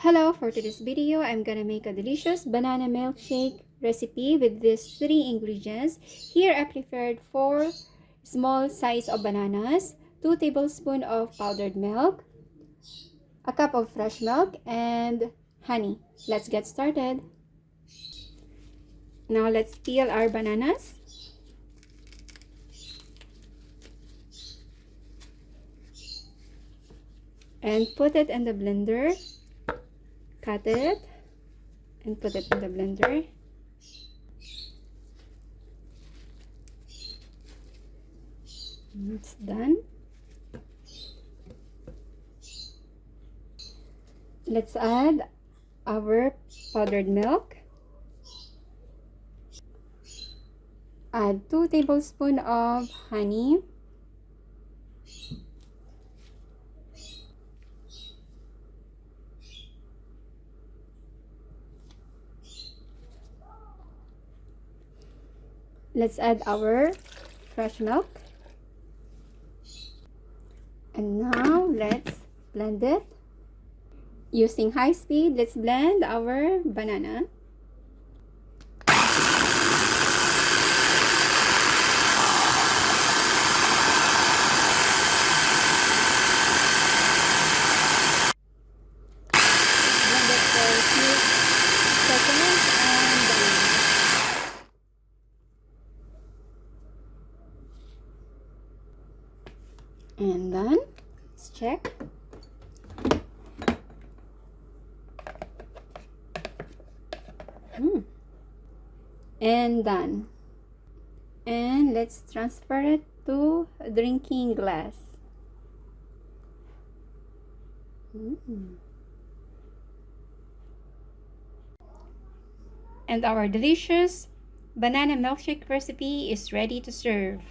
Hello, for today's video, I'm gonna make a delicious banana milkshake recipe with these 3 ingredients. Here I prepared 4 small size of bananas, 2 tablespoons of powdered milk, a cup of fresh milk, and honey. Let's get started. Now let's peel our bananas. And put it in the blender. Cut it and put it in the blender. It's done. Let's add our powdered milk. Add 2 tablespoons of honey. Let's add our fresh milk. And now let's blend it. Using high speed, let's blend our banana. Blend it for a few seconds and done. And done. Let's check. And done. And let's transfer it to a drinking glass. And our delicious banana milkshake recipe is ready to serve.